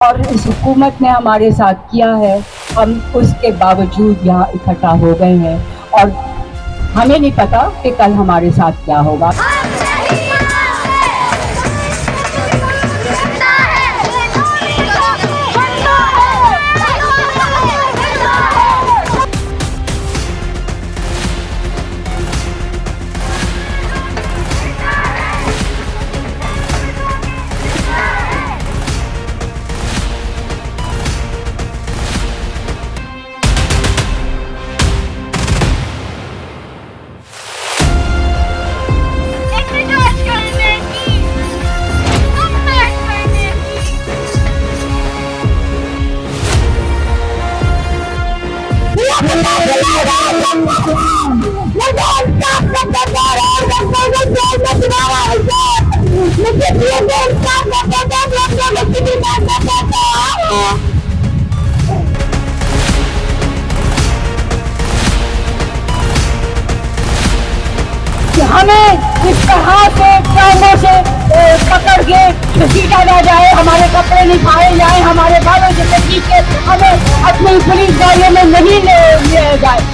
और इस हुकूमत ने हमारे साथ किया है, हम उसके बावजूद यहाँ इकट्ठा हो गए हैं और हमें नहीं पता कि कल हमारे साथ क्या होगा। हमें इस तरह से टांगों से पकड़ के घसीटा ना जाए, हमारे कपड़े नहीं खाए जाए, हमारे बालों से पीछे हमें अपनी पुलिस गाड़ियों में नहीं ले जाए।